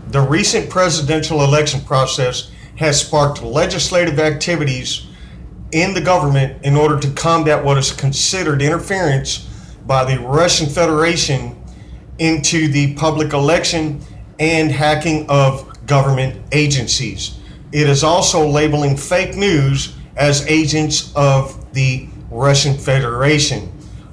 The recent presidential election process has sparked legislative activities in the government in order to combat what is considered interference by the Russian Federation into the public election and hacking of government agencies. It is also labeling fake news as agents of the Russian Federation.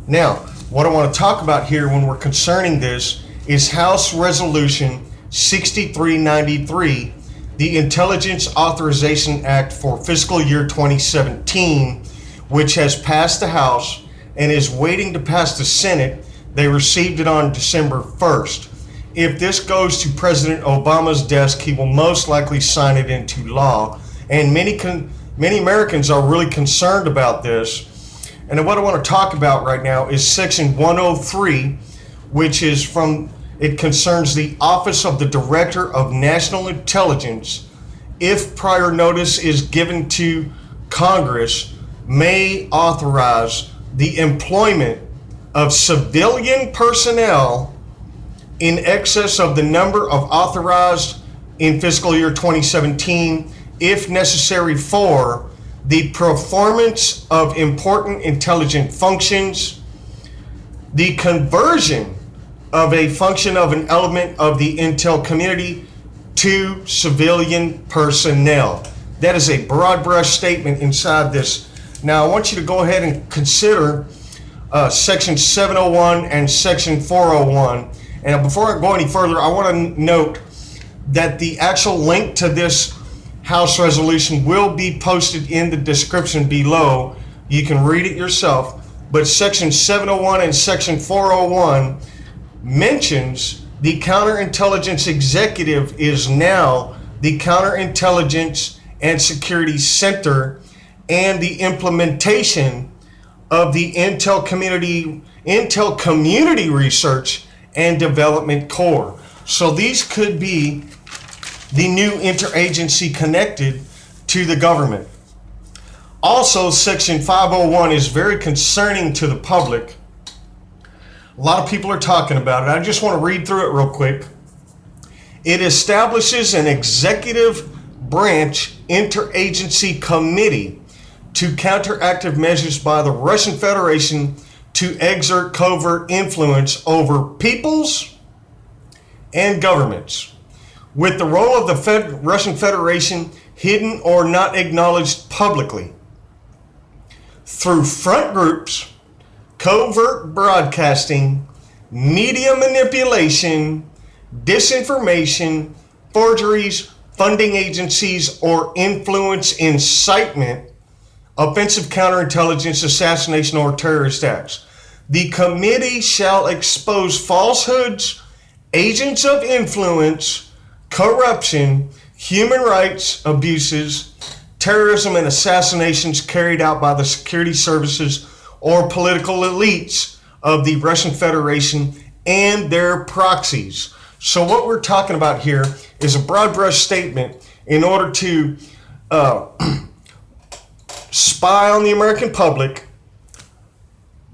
Now, what I want to talk about here when we're concerning this is House Resolution 6393, the Intelligence Authorization Act for fiscal year 2017, which has passed the House and is waiting to pass the Senate. They received it on December 1st. If this goes to President Obama's desk, he will most likely sign it into law. And many Americans are really concerned about this. And what I want to talk about right now is Section 103, which is it concerns the Office of the Director of National Intelligence. If prior notice is given to Congress, may authorize the employment of civilian personnel in excess of the number of authorized in fiscal year 2017, if necessary for the performance of important intelligent functions, the conversion of a function of an element of the intel community to civilian personnel. That is a broad brush statement inside this. Now I want you to go ahead and consider Section 701 and Section 401. And before I go any further, I want to note that the actual link to this House resolution will be posted in the description below. You can read it yourself. But Section 701 and Section 401 mentions the counterintelligence executive is now the Counterintelligence and Security Center, and the implementation of the Intel Community Research and Development Corps. So these could be the new interagency connected to the government. Also, Section 501 is very concerning to the public. A lot of people are talking about it. I just want to read through it real quick. It establishes an executive branch interagency committee to counter active measures by the Russian Federation to exert covert influence over peoples and governments, with the role of the Russian Federation hidden or not acknowledged publicly, through front groups, covert broadcasting, media manipulation, disinformation, forgeries, funding agencies, or influence incitement, offensive counterintelligence, assassination, or terrorist acts. The committee shall expose falsehoods, agents of influence, corruption, human rights abuses, terrorism, and assassinations carried out by the security services or political elites of the Russian Federation and their proxies. So what we're talking about here is a broad brush statement in order to spy on the American public,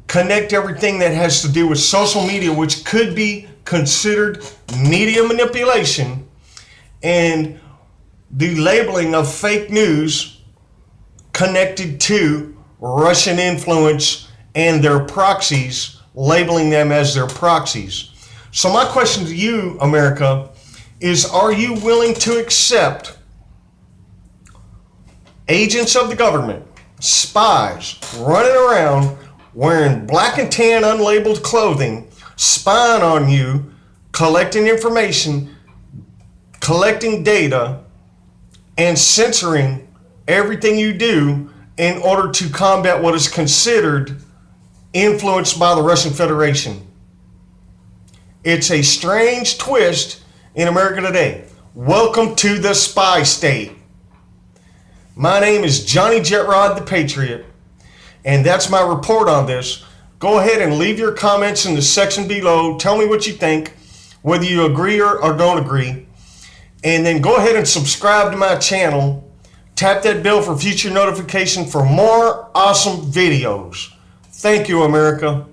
connect everything that has to do with social media, which could be considered media manipulation, and the labeling of fake news connected to Russian influence and their proxies, labeling them as their proxies. So my question to you, America, is are you willing to accept agents of the government, spies, running around wearing black and tan unlabeled clothing, spying on you, collecting information, collecting data, and censoring everything you do in order to combat what is considered influenced by the Russian Federation? It's a strange twist in America today. Welcome to the spy state. My name is Johnny Jetrod the Patriot, and that's my report on this. Go ahead and leave your comments in the section below. Tell me what you think, whether you agree or don't agree. And then go ahead and subscribe to my channel. Tap that bell for future notification for more awesome videos. Thank you, America.